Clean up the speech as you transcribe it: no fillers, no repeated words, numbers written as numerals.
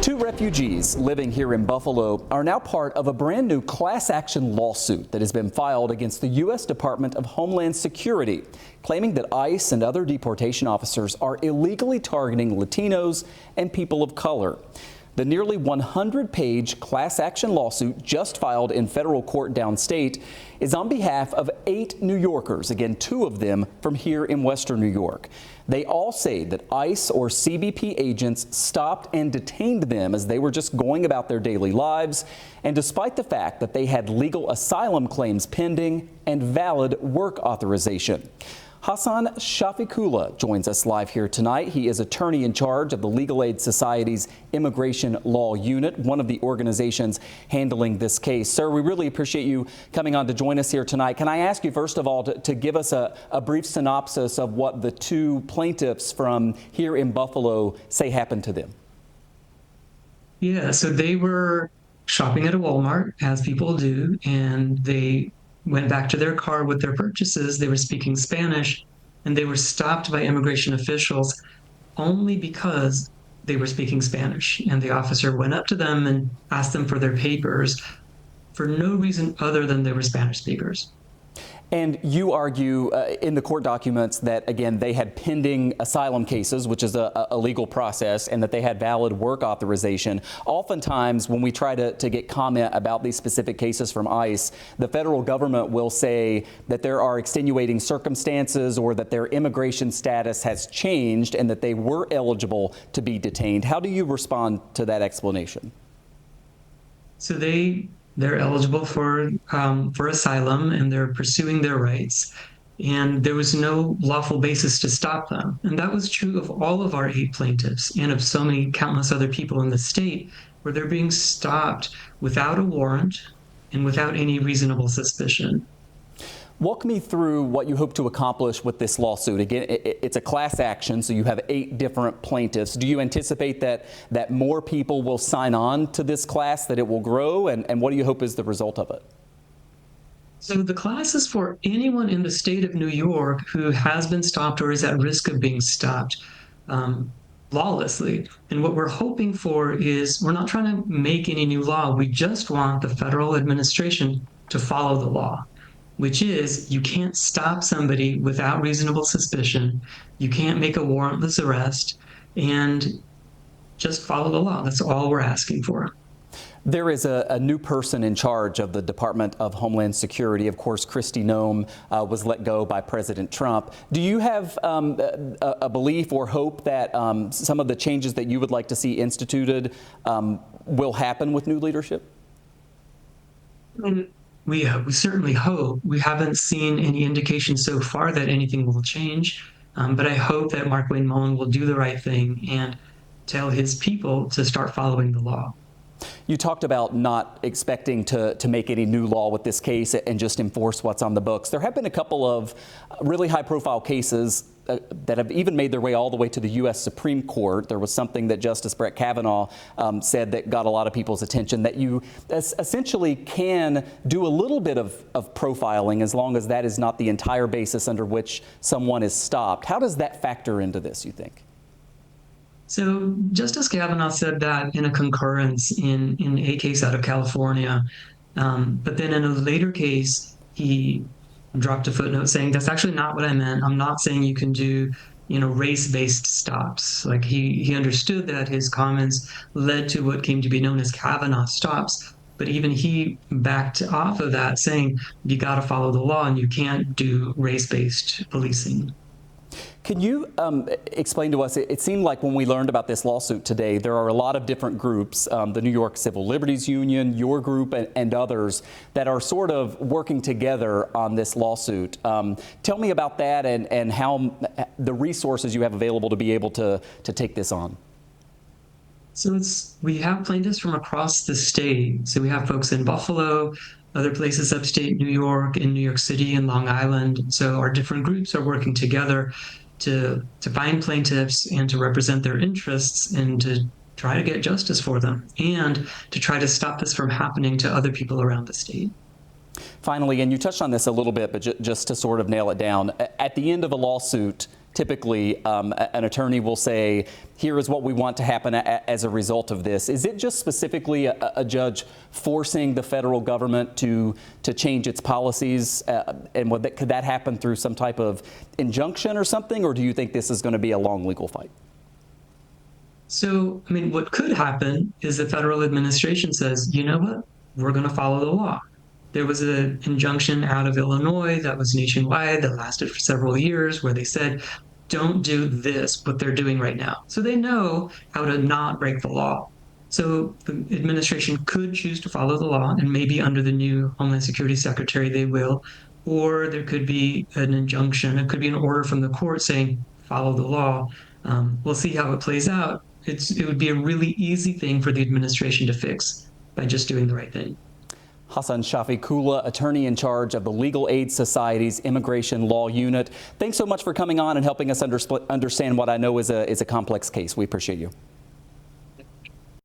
Two refugees living here in Buffalo are now part of a brand new class action lawsuit that has been filed against the U.S. Department of Homeland Security, claiming that ICE and other deportation officers are illegally targeting Latinos and people of color. The nearly 100-page class action lawsuit just filed in federal court downstate is on behalf of 8 New Yorkers, again 2 of them from here in Western New York. They all say that ICE or CBP agents stopped and detained them as they were just going about their daily lives, and despite the fact that they had legal asylum claims pending and valid work authorization. Hassan Shafiqullah joins us live here tonight. He is attorney in charge of the Legal Aid Society's Immigration Law Unit, one of the organizations handling this case. Sir, we really appreciate you coming on to join us here tonight. Can I ask you, first of all, to give us a brief synopsis of what the 2 plaintiffs from here in Buffalo say happened to them? Yeah, so they were shopping at a Walmart, as people do, and they went back to their car with their purchases. They were speaking Spanish, and they were stopped by immigration officials only because they were speaking Spanish. And the officer went up to them and asked them for their papers for no reason other than they were Spanish speakers. And you argue in the court documents that, again, they had pending asylum cases, which is a legal process, and that they had valid work authorization. Oftentimes, when we try to get comment about these specific cases from ICE, the federal government will say that there are extenuating circumstances or that their immigration status has changed and that they were eligible to be detained. How do you respond to that explanation? So they're eligible for asylum, and they're pursuing their rights. And there was no lawful basis to stop them. And that was true of all of our 8 plaintiffs and of so many countless other people in the state, where they're being stopped without a warrant and without any reasonable suspicion. Walk me through what you hope to accomplish with this lawsuit. Again, it's a class action, so you have 8 different plaintiffs. Do you anticipate that more people will sign on to this class, that it will grow, and what do you hope is the result of it? So the class is for anyone in the state of New York who has been stopped or is at risk of being stopped lawlessly. And what we're hoping for is, we're not trying to make any new law. We just want the federal administration to follow the law, which is, you can't stop somebody without reasonable suspicion. You can't make a warrantless arrest, and just follow the law. That's all we're asking for. There is a new person in charge of the Department of Homeland Security. Of course, Kristi Noem was let go by President Trump. Do you have a belief or hope that some of the changes that you would like to see instituted will happen with new leadership? We certainly hope. We haven't seen any indication so far that anything will change, but I hope that Mark Wayne Mullin will do the right thing and tell his people to start following the law. You talked about not expecting to make any new law with this case and just enforce what's on the books. There have been a couple of really high-profile cases that have even made their way all the way to the U.S. Supreme Court. There was something that Justice Brett Kavanaugh said that got a lot of people's attention, that you essentially can do a little bit of profiling as long as that is not the entire basis under which someone is stopped. How does that factor into this, you think? So Justice Kavanaugh said that in a concurrence in a case out of California. But then in a later case, he dropped a footnote saying, that's actually not what I meant. I'm not saying you can do, race-based stops. Like he understood that his comments led to what came to be known as Kavanaugh stops. But even he backed off of that, saying you got to follow the law and you can't do race-based policing. Can you explain to us, it seemed like when we learned about this lawsuit today, there are a lot of different groups, the New York Civil Liberties Union, your group, and others that are sort of working together on this lawsuit. Tell me about that and how the resources you have available to be able to take this on. So we have plaintiffs from across the state. So we have folks in Buffalo, other places upstate New York, in New York City, and Long Island. So our different groups are working together to find plaintiffs and to represent their interests and to try to get justice for them and to try to stop this from happening to other people around the state. Finally, and you touched on this a little bit, but just to sort of nail it down, at the end of a lawsuit, typically an attorney will say, here is what we want to happen as a result of this. Is it just specifically a judge forcing the federal government to change its policies? And could that happen through some type of injunction or something? Or do you think this is going to be a long legal fight? So, I mean, what could happen is the federal administration says, you know what, we're going to follow the law. There was an injunction out of Illinois that was nationwide that lasted for several years where they said, don't do this, what they're doing right now. So they know how to not break the law. So the administration could choose to follow the law, and maybe under the new Homeland Security Secretary they will. Or there could be an injunction, it could be an order from the court saying, follow the law. We'll see how it plays out. It would be a really easy thing for the administration to fix by just doing the right thing. Hassan Shafiqullah, attorney in charge of the Legal Aid Society's Immigration Law Unit. Thanks so much for coming on and helping us understand what I know is a complex case. We appreciate you.